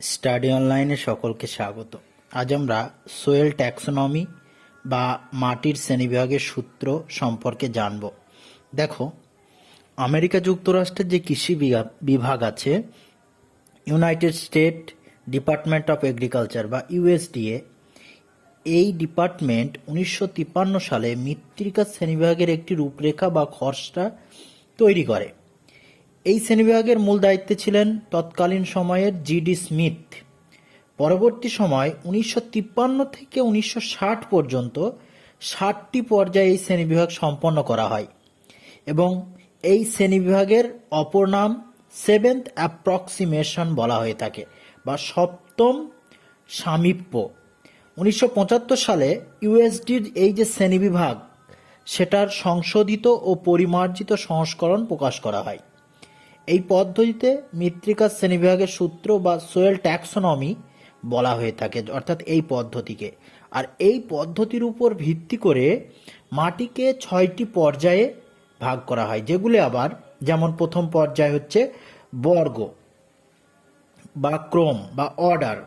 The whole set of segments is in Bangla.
স্টাডি অনলাইনে সকলকে স্বাগত। আজ আমরা সোয়েল ট্যাক্সোনমি বা মাটির শ্রেণীবিভাগের সূত্র সম্পর্কে জানব। দেখো, আমেরিকা যুক্তরাষ্ট্রের যে কৃষি বিভাগ আছে, United state department of agriculture বা ইউএসডিএ, এই ডিপার্টমেন্ট 1953 সালে মৃত্তিকা শ্রেণীবিভাগের একটি রূপরেখা বা খসড়া তৈরি করে। এই শ্রেণীবিভাগের মূল দায়িত্বে ছিলেন তৎকালীন সময়ের জিডি স্মিথ। পরবর্তী সময় 1953 থেকে 1960 পর্যন্ত 60টি পর্যায়ে এই শ্রেণীবিভাগ সম্পন্ন করা হয় এবং এই শ্রেণীবিভাগের অপর নাম সেভেন্থ অ্যাপ্রক্সিমেশন বলা হয়ে থাকে বা সপ্তম সামীপ্য। 1975 সালে ইউএসডির এই যে শ্রেণীবিভাগ, সেটার সংশোধিত ও পরিমার্জিত সংস্করণ প্রকাশ করা হয়। এই পদ্ধতিতে মৃত্তিকা শ্রেণীবিভাগের সূত্র বা সোয়েল ট্যাক্সোনমি বলা হয়ে থাকে, অর্থাৎ এই পদ্ধতিকে। আর এই পদ্ধতির উপর ভিত্তি করে মাটিকে 6টি পর্যায়ে ভাগ করা হয়, যেগুলি আবার যেমন প্রথম পর্যায় হচ্ছে বর্গ বা ক্রম বা অর্ডার,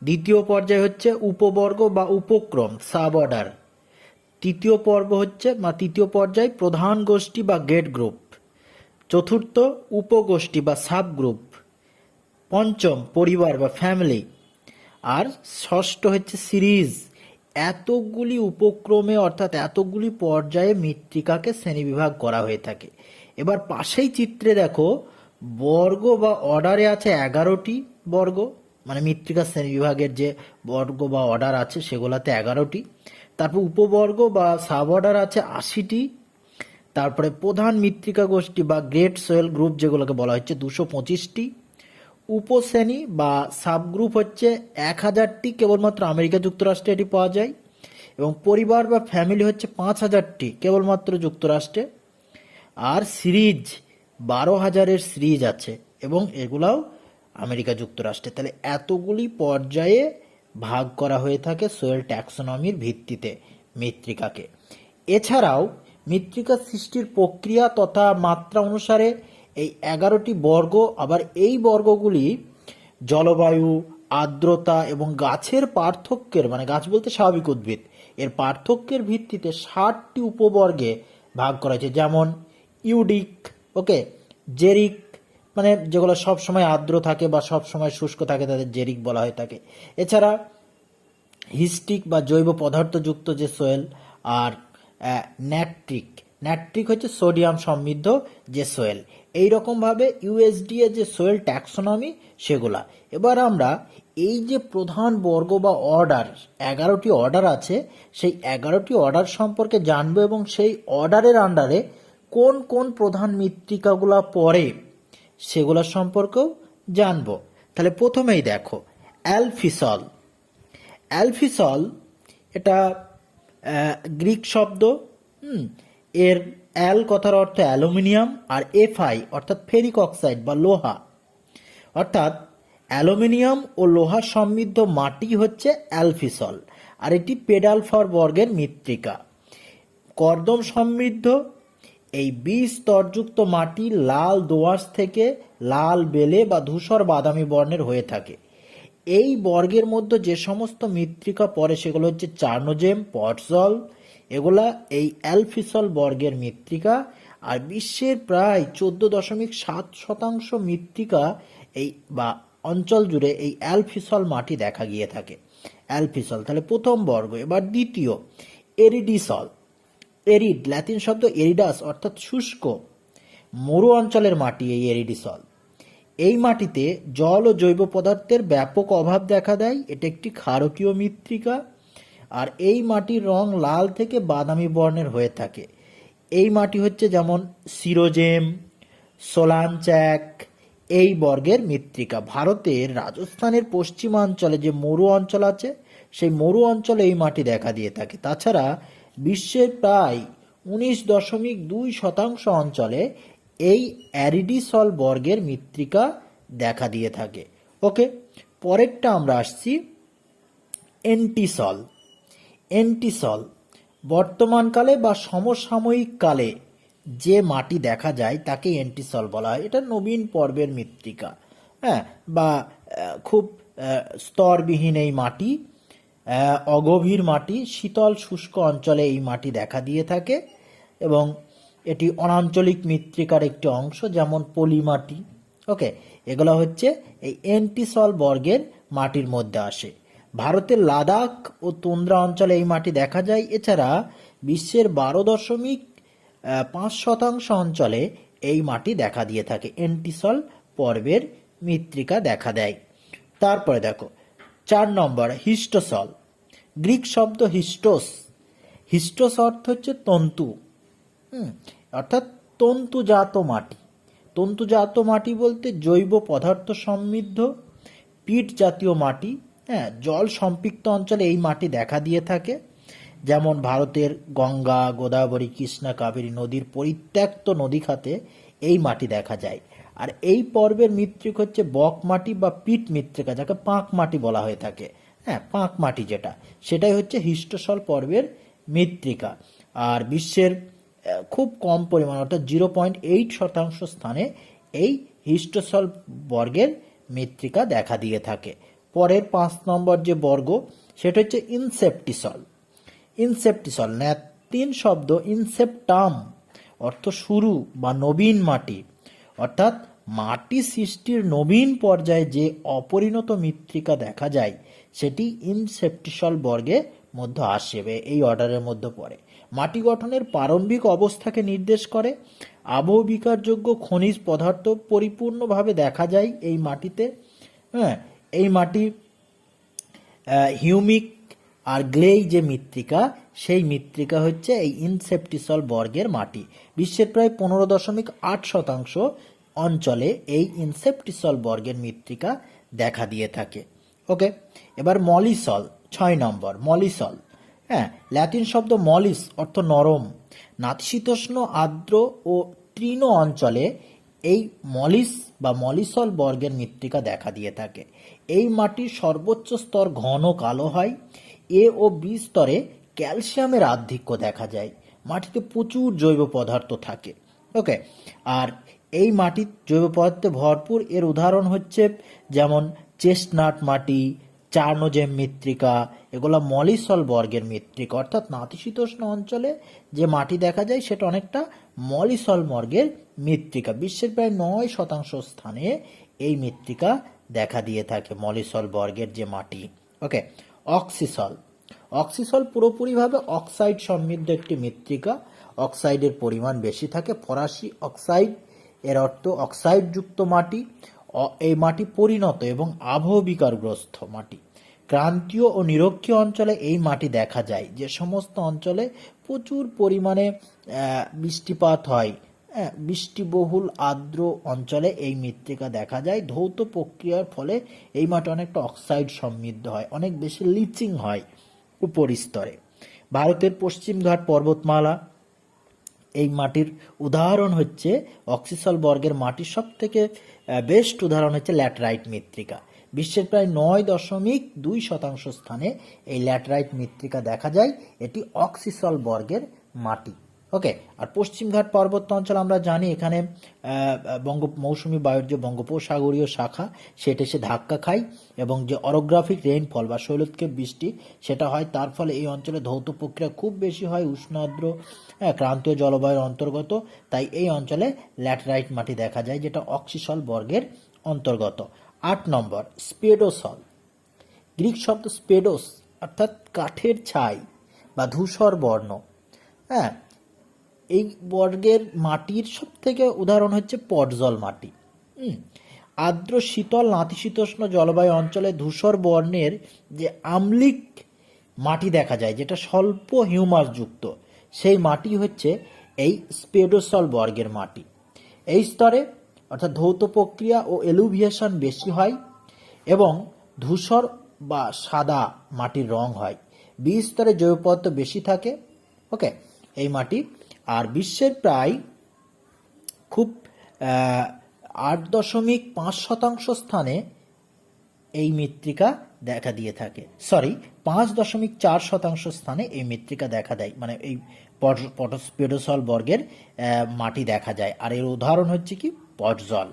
দ্বিতীয় পর্যায় হচ্ছে উপবর্গ বা উপক্রম সাব অর্ডার, তৃতীয় পর্যায় প্রধান গোষ্ঠী বা গেট গ্রুপ, চতুর্থ উপগোষ্ঠী বা সাব গ্রুপ, পঞ্চম পরিবার বা ফ্যামিলি, আর ষষ্ঠ হচ্ছে সিরিজ। এতগুলি উপক্রমে অর্থাৎ এতগুলি পর্যায়ে মৃত্তিকাকে শ্রেণীবিভাগ করা হয়ে থাকে। এবার পাশেই চিত্রে দেখো, বর্গ বা অর্ডারে আছে 11টি বর্গ, মানে মৃত্তিকা শ্রেণীবিভাগের যে বর্গ বা অর্ডার আছে সেগুলোতে 11টি। তারপর উপবর্গ বা সাব অর্ডার আছে 80টি। তারপরে প্রধান মৃত্তিকা গোষ্ঠী বা গ্রেট সোয়েল গ্রুপ যেগুলোকে বলা হচ্ছে 225টি। উপশ্রেণী বা সাবগ্রুপ হচ্ছে 1000টি, কেবলমাত্র আমেরিকা যুক্তরাষ্ট্রে এটি পাওয়া যায়। এবং পরিবার বা ফ্যামিলি হচ্ছে 5000টি, কেবলমাত্র যুক্তরাষ্ট্রে। আর সিরিজ 12,000-এর সিরিজ আছে এবং এগুলাও আমেরিকা যুক্তরাষ্ট্রে। তাহলে এতগুলি পর্যায়ে ভাগ করা হয়ে থাকে সোয়েল ট্যাক্সোনমির ভিত্তিতে মৃত্তিকাকে। এছাড়াও মৃত্তিকা সৃষ্টির প্রক্রিয়া তথা মাত্রা অনুসারে এই 11টি বর্গ, আবার এই বর্গগুলি জলবায়ু, আর্দ্রতা এবং গাছের পার্থক্যের, মানে গাছ বলতে স্বাভাবিক উদ্ভিদ, এর পার্থক্যের ভিত্তিতে 60টি উপবর্গে ভাগ করা হয়েছে। যেমন ইউডিক, জেরিক, মানে যেগুলো সবসময় আর্দ্র থাকে বা সবসময় শুষ্ক থাকে তাদের জেরিক বলা হয়ে থাকে। এছাড়া হিস্টিক বা জৈব পদার্থযুক্ত যে সোয়েল, আর ন্যাট্রিক হচ্ছে সোডিয়াম সমৃদ্ধ যে সোয়েল। এইরকমভাবে ইউএসডিএ যে সোয়েল ট্যাক্সোনমি সেগুলা। এবার আমরা এই যে প্রধান বর্গ বা অর্ডার, 11টি অর্ডার আছে, সেই 11টি অর্ডার সম্পর্কে জানবো এবং সেই অর্ডারের আন্ডারে কোন কোন প্রধান মৃত্তিকাগুলা পড়ে সেগুলো সম্পর্কেও জানবো। তাহলে প্রথমেই দেখো অ্যালফিসল। অ্যালফিসল এটা গ্রিক শব্দ। এর অ্যাল কথার অর্থ অ্যালুমিনিয়াম, আর এফআই অর্থাৎ ফেরিক অক্সাইড বা লোহা, অর্থাৎ অ্যালুমিনিয়াম ও লোহা সমৃদ্ধ মাটি হচ্ছে অ্যালফিসল। আর এটি পেডালফার বর্গের মৃত্তিকা। কর্দম সমৃদ্ধ এই 20 স্তরযুক্ত মাটি লাল দোআঁশ থেকে লাল বেলে বা ধূসর বাদামি বর্ণের হয়ে থাকে। এই বর্গের মধ্যে যে সমস্ত মৃত্তিকা পড়ে সেগুলো হচ্ছে চার্নোজেম, পটজল, এগুলা এই অ্যালফিসল বর্গের মৃত্তিকা। আর বিশ্বের প্রায় 14.7% মৃত্তিকা এই বা অঞ্চল জুড়ে এই অ্যালফিসল মাটি দেখা গিয়ে থাকে। অ্যালফিসল তাহলে প্রথম বর্গ। এবার দ্বিতীয় এরিডিসল। এরিড ল্যাতিন শব্দ এরিডাস অর্থাৎ শুষ্ক, মরু অঞ্চলের মাটি এই এরিডিসল। এই মাটিতে জল ও জৈব পদার্থের ব্যাপক অভাব দেখা দেয়। এটা একটি ক্ষারকীয় মৃত্তিকা। আর এই মাটির রং লাল থেকে বাদামি বর্ণের হয়ে থাকে। এই মাটি হচ্ছে যেমন সিরোজেম, সোলানচ্যাক এই বর্গের মৃত্তিকা। ভারতের রাজস্থানের পশ্চিমাঞ্চলে যে মরু অঞ্চল আছে, সেই মরু অঞ্চলে এই মাটি দেখা দিয়ে থাকে। তাছাড়া বিশ্বের প্রায় 19.2% অঞ্চলে এই অ্যারিডিসল বর্গের মৃত্তিকা দেখা দিয়ে থাকে। পরেরটা আমরা আসছি এন্টিসল। এন্টিসল বর্তমানকালে বা সমসাময়িক কালে যে মাটি দেখা যায় তাকে এন্টিসল বলা হয়। এটা নবীন পর্বের মৃত্তিকা, বা খুব স্তরবিহীন এই মাটি, অগভীর মাটি, শীতল শুষ্ক অঞ্চলে এই মাটি দেখা দিয়ে থাকে এবং এটি অনাঞ্চলিক মৃত্তিকার একটি অংশ, যেমন পলি মাটি। ওকে, এগুলো হচ্ছে এই এন্টিসল বর্গের মাটির মধ্যে আসে। ভারতের লাদাখ ও তুন্দ্রা অঞ্চলে এই মাটি দেখা যায়। এছাড়া বিশ্বের 12.5% অঞ্চলে এই মাটি দেখা দিয়ে থাকে, এন্টিসল পর্বের মৃত্তিকা দেখা দেয়। তারপরে দেখো 4 নম্বর হিস্টোসল। গ্রিক শব্দ হিস্টোস, হিস্টোস অর্থ হচ্ছে তন্তু, অর্থাৎ তন্তুজাত মাটি। তন্তুজাত মাটি বলতে জৈব পদার্থ সমৃদ্ধ পিট জাতীয় মাটি। হ্যাঁ, জল সম্পৃক্ত অঞ্চলে এই মাটি দেখা দিয়ে থাকে, যেমন ভারতের গঙ্গা, গোদাবরী, কৃষ্ণা, কাবেরী নদীর পরিত্যক্ত নদী খাতে এই মাটি দেখা যায়। আর এই পর্বের মৃত্তিকা হচ্ছে বক মাটি বা পিট মৃত্তিকা, যাকে পাঁক মাটি বলা হয়ে থাকে। হ্যাঁ, পাঁক মাটি যেটা, সেটাই হচ্ছে হিস্টোসল পর্বের মৃত্তিকা। আর বিশ্বের খুব কম পরিমাণ, অর্থাৎ 0.8% স্থানে এই হিস্টোসল বর্গের মৃত্তিকা দেখা দিয়ে থাকে। পরের 5 নম্বর যে বর্গ, সেটা হচ্ছে ইনসেপ্টিসল। ইনসেপ্টিসল ল্যাতিন শব্দ ইনসেপ্টাম, অর্থ শুরু বা নবীন মাটি, অর্থাৎ মাটি সৃষ্টির নবীন পর্যায়ে যে অপরিণত মৃত্তিকা দেখা যায় সেটি ইনসেপ্টিসল বর্গের মধ্যে আসবে, এই অর্ডারের মধ্যে পড়ে। মাটি গঠনের প্রারম্ভিক অবস্থাকে নির্দেশ করে। আবহবিকারযোগ্য খনিজ পদার্থ পরিপূর্ণভাবে দেখা যায় এই মাটিতে। হ্যাঁ, এই মাটি হিউমিক আর গ্লেই যে মৃত্তিকা, সেই মৃত্তিকা হচ্ছে এই ইনসেপ্টিসল বর্গের মাটি। বিশ্বের প্রায় 15.8% অঞ্চলে এই ইনসেপ্টিসল বর্গের মৃত্তিকা দেখা দিয়ে থাকে। ওকে, এবার মলিসল, 6 নম্বর মলিসল। হ্যাঁ, ল্যাতিন শব্দ মলিস, অর্থ নরম। নাতিশীতোষ্ণ, আর্দ্র ও তৃণ অঞ্চলে এই মলিস বা মলিসল বর্গের মৃত্তিকা দেখা দিয়ে থাকে। এই মাটির সর্বোচ্চ স্তর ঘন কালো হয়। এ ও বি স্তরে ক্যালসিয়ামের আধিক্য দেখা যায়। মাটিতে প্রচুর জৈব পদার্থ থাকে। ওকে, আর এই মাটির জৈব পদার্থে ভরপুর। এর উদাহরণ হচ্ছে যেমন চেস্টনাট মাটি, চার্নোজেম মৃত্তিকা, এগুলো মলিসল বর্গের মৃত্তিকা। অর্থাৎ নাতিশীতোষ্ণ অঞ্চলে যে মাটি দেখা যায় সেটা অনেকটা মলিসল বর্গের মৃত্তিকা। বিশ্বের প্রায় 9% স্থানে এই মৃত্তিকা দেখা দিয়ে থাকে, মলিসল বর্গের যে মাটি। ওকে, অক্সিসল। অক্সিসল পুরোপুরিভাবে অক্সাইড সমৃদ্ধ একটি মৃত্তিকা। অক্সাইডের পরিমাণ বেশি থাকে। ফরাসি অক্সাইড এর অর্থ অক্সাইডযুক্ত মাটি। এই মাটি পরিণত এবং আবহবিকারগ্রস্ত মাটি। ক্রান্তীয় ও নিরক্ষীয় অঞ্চলে এই মাটি দেখা যায়। যে সমস্ত অঞ্চলে প্রচুর পরিমাণে বৃষ্টিপাত হয়, বৃষ্টিবহুল আর্দ্র অঞ্চলে এই মৃত্তিকা দেখা যায়। ধৌত প্রক্রিয়ার ফলে এই মাটি অনেকটা অক্সাইড সমৃদ্ধ হয়, অনেক বেশি লিচিং হয় উপর স্তরে। ভারতের পশ্চিমঘাট পর্বতমালা, এই মাটির উদাহরণ হচ্ছে অক্সিসল বর্গের মাটির সব থেকে বেস্ট উদাহরণ হচ্ছে ল্যাটেরাইট মৃত্তিকা। বিশ্বের প্রায় 9.2% স্থানে এই ল্যাটেরাইট মৃত্তিকা দেখা যায়। এটি অক্সিসল বর্গের মাটি। ওকে, আর পশ্চিমঘাট পার্বত্য অঞ্চল আমরা জানি এখানে মৌসুমী বায়ুর যে বঙ্গোপসাগরীয় শাখা সেটা এসে ধাক্কা খায় এবং যে অরোগ্রাফিক রেইনফল বা শৈলতক্ষেপ বৃষ্টি সেটা হয়। তার ফলে এই অঞ্চলে ধৌত প্রক্রিয়া খুব বেশি হয়, উষ্ণ আর্দ্র ক্রান্তীয় জলবায়ুর অন্তর্গত। তাই এই অঞ্চলে ল্যাটেরাইট মাটি দেখা যায়, যেটা অক্সিসল বর্গের অন্তর্গত। 8 নম্বর স্পেডোসল। গ্রিক শব্দ স্পেডোস, অর্থাৎ কাঠের ছাই বা ধূসর বর্ণ। হ্যাঁ, এই বর্গের মাটির সব থেকে উদাহরণ হচ্ছে পটজল মাটি। আর্দ্র শীতল নাতিশীতোষ্ণ জলবায়ু অঞ্চলে ধূসর বর্ণের যে আম্লিক মাটি দেখা যায়, যেটা স্বল্প হিউমাস যুক্ত, সেই মাটি হচ্ছে এই স্পেডোসল বর্গের মাটি। এই স্তরে অর্থাৎ ধৌত প্রক্রিয়া ও এলুভিয়েশন বেশি হয় এবং ধূসর বা সাদা মাটির রং হয়। বি স্তরে জৈব পদার্থ বেশি থাকে। ওকে, এই মাটি। আর বিশ্বের প্রায় খুব 8.5% স্থানে এই মৃত্তিকা দেখা দিয়ে থাকে। 5.4% স্থানে এই মৃত্তিকা দেখা দেয়, মানে এই স্পেডোসল বর্গের মাটি দেখা যায়। আর এর উদাহরণ হচ্ছে কি পটজল।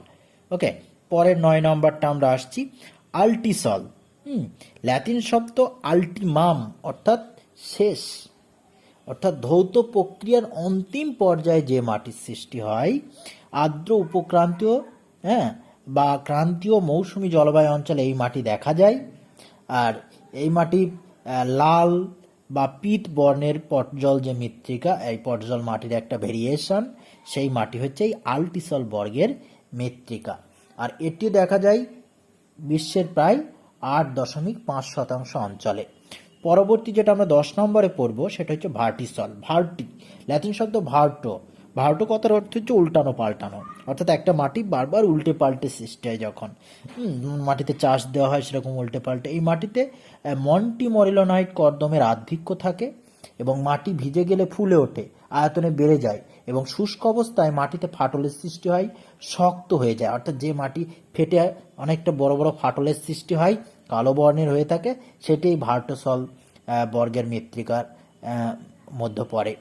ওকে, পরের 9 নম্বরটা আমরা আসছি আল্টিসল। ল্যাতিন শব্দ আল্টিমাম অর্থাৎ শেষ, অর্থাৎ ধৌত প্রক্রিয়ার অন্তিম পর্যায়ে যে মাটির সৃষ্টি হয়, আর্দ্র উপক্রান্তীয় বা ক্রান্তীয় মৌসুমী জলবায়ু অঞ্চলে এই মাটি দেখা যায়। আর এই মাটি লাল বা পিত বর্ণের পটজল যে মৃত্তিকা, এই পটজল মাটির একটা ভেরিয়েশন, সেই মাটি হচ্ছে এই আল্টিসল বর্গের মৃত্তিকা। আর এটি দেখা যায় বিশ্বের প্রায় 8.5% অঞ্চলে। পরবর্তী যেটা আমরা 10 নম্বরে পড়বো সেটা হচ্ছে ভার্টিসল। ভার্টি ল্যাতিন শব্দ ভার্টো। ভার্টো কথার অর্থ হচ্ছে উল্টানো পাল্টানো, অর্থাৎ একটা মাটি বারবার উল্টে পাল্টে সৃষ্টি হয়, যখন মাটিতে চাষ দেওয়া হয় সেরকম উল্টে পাল্টে। এই মাটিতে মন্টিমরিলোনাইট কর্দমের আধিক্য থাকে এবং মাটি ভিজে গেলে ফুলে ওঠে, আয়তনে বেড়ে যায় এবং শুষ্ক অবস্থায় মাটিতে ফাটলের সৃষ্টি হয়, শক্ত হয়ে যায়। অর্থাৎ যে মাটি ফেটে অনেকটা বড় বড় ফাটলের সৃষ্টি হয়, কালো বর্ণের হয়ে থাকে, সেটি ভার্টোসল বর্গের মৃত্তিকার মধ্যে পড়ে।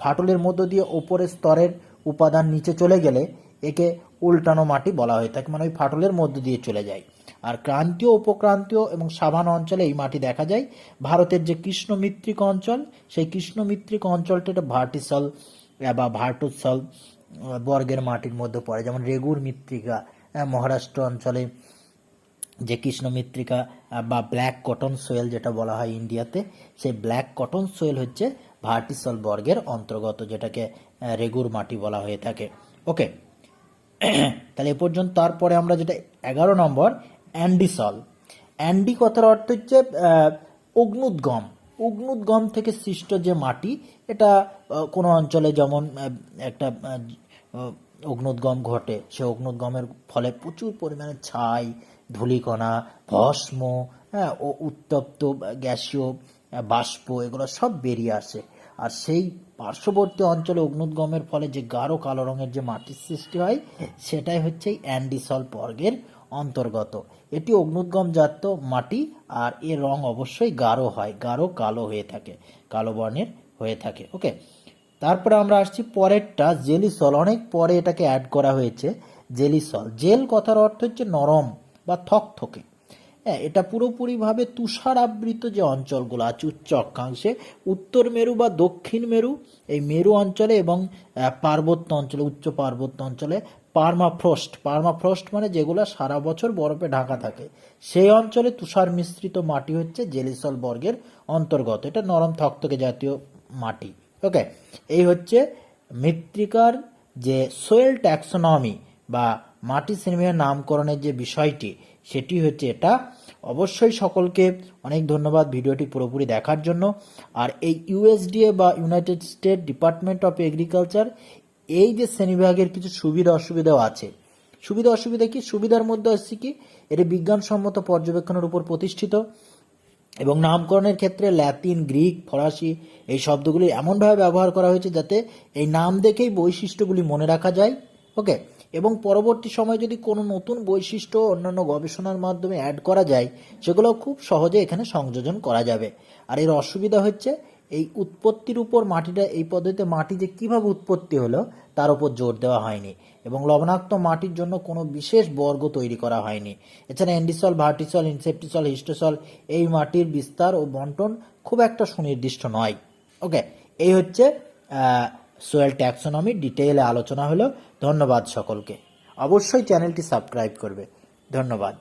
ফাটলের মধ্য দিয়ে ওপরের স্তরের উপাদান নিচে চলে গেলে একে উল্টানো মাটি বলা হয়ে থাকে, মানে ওই ফাটলের মধ্য দিয়ে চলে যায়। আর ক্রান্তীয়, উপক্রান্তীয় এবং সাভানা অঞ্চলে এই মাটি দেখা যায়। ভারতের যে কৃষ্ণমৃত্তিক অঞ্চল, সেই কৃষ্ণমৃত্তিক অঞ্চলটা একটা ভার্টিসল বা ভার্টোসল বর্গের মাটির মধ্যে পড়ে। যেমন রেগুর মৃত্তিকা মহারাষ্ট্র অঞ্চলে, যে কৃষ্ণ মৃত্তিকা বা ব্ল্যাক কটন সোয়েল যেটা বলা হয় ইন্ডিয়াতে, সেই ব্ল্যাক কটন সোয়েল হচ্ছে ভার্টিসল বর্গের অন্তর্গত, যেটাকে রেগুর মাটি বলা হয়ে থাকে। ওকে, তাহলে এ পর্যন্ত। তারপরে আমরা যেটা 11 নম্বর, অ্যান্ডিসল। অ্যান্ডি কথার অর্থ হচ্ছে অগ্নুদ্গম। অগ্নুদ্গম থেকে সৃষ্ট যে মাটি, এটা কোনো অঞ্চলে যেমন একটা অগ্নুদ্গম ঘটে, সে অগ্নুদ্গমের ফলে প্রচুর পরিমাণে ছাই, ধূলিকণা, ভস্ম ও উত্তপ্ত গ্যাসীয় বাষ্প, এগুলো সব বেরিয়ে আসে। আর সেই পার্শ্ববর্তী অঞ্চলে অগ্নুদ্গমের ফলে যে গাঢ় কালো রঙের যে মাটির সৃষ্টি হয়, সেটাই হচ্ছে অ্যান্ডিসল বর্গের অন্তর্গত। এটি অগ্নুদ্গমজাত মাটি, আর এর রং অবশ্যই গাঢ় হয়, গাঢ় কালো হয়ে থাকে, কালো বর্ণের হয়ে থাকে। ওকে, তারপরে আমরা আসছি পরেরটা, জেলিসল। অনেক পরে এটাকে অ্যাড করা হয়েছে, জেলিসল। জেল কথার অর্থ হচ্ছে নরম বা থকথকে। এটা পুরোপুরিভাবে তুষার আবৃত যে অঞ্চলগুলো আছে উচ্চ অক্ষাংশে, উত্তর মেরু বা দক্ষিণ মেরু, এই মেরু অঞ্চলে এবং পার্বত্য অঞ্চলে, উচ্চ পার্বত্য অঞ্চলে পার্মাফ্রস্ট। পার্মাফ্রস্ট মানে যেগুলো সারা বছর বরফে ঢাকা থাকে, সেই অঞ্চলে তুষার মিশ্রিত মাটি হচ্ছে জেলিসল বর্গের অন্তর্গত। এটা নরম থকথকে জাতীয় মাটি। ওকে, এই হচ্ছে মৃত্তিকার যে সোয়েল ট্যাক্সোনমি বা মাটি শ্রেণীর নামকরণের যে বিষয়টি, সেটি হচ্ছে এটা। অবশ্যই সকলকে অনেক ধন্যবাদ ভিডিওটি পুরোপুরি দেখার জন্য। আর এই ইউএসডিএ বা United state department of agriculture, এই যে শ্রেণীবিভাগের কিছু সুবিধা অসুবিধাও আছে। সুবিধা অসুবিধা কি? সুবিধার মধ্যে আসছে কি, এটি বিজ্ঞানসম্মত পর্যবেক্ষণের উপর প্রতিষ্ঠিত এবং নামকরণের ক্ষেত্রে ল্যাতিন, গ্রিক, ফরাসি এই শব্দগুলি এমনভাবে ব্যবহার করা হয়েছে যাতে এই নাম দেখেই বৈশিষ্ট্যগুলি মনে রাখা যায়। ওকে, এবং পরবর্তী সময়ে যদি কোনো নতুন বৈশিষ্ট্য অন্যান্য গবেষণার মাধ্যমে অ্যাড করা যায়, সেগুলো খুব সহজে এখানে সংযোজন করা যাবে। আর এর অসুবিধা হচ্ছে এই উৎপত্তির উপর, মাটিটা এই পদ্ধতিতে মাটি যে কীভাবে উৎপত্তি হলো তার উপর জোর দেওয়া হয়নি, এবং লবণাক্ত মাটির জন্য কোনো বিশেষ বর্গ তৈরি করা হয়নি। এছাড়া অ্যান্ডিসল, ভার্টিসল, ইনসেপ্টিসল, হিস্টোসল, এই মাটির বিস্তার ও বন্টন খুব একটা সুনির্দিষ্ট নয়। ওকে, এই হচ্ছে সোয়েল ট্যাক্সোনমি ডিটেইলে আলোচনা হলো। ধন্যবাদ সকলকে। অবশ্যই চ্যানেলটি সাবস্ক্রাইব করবে। ধন্যবাদ।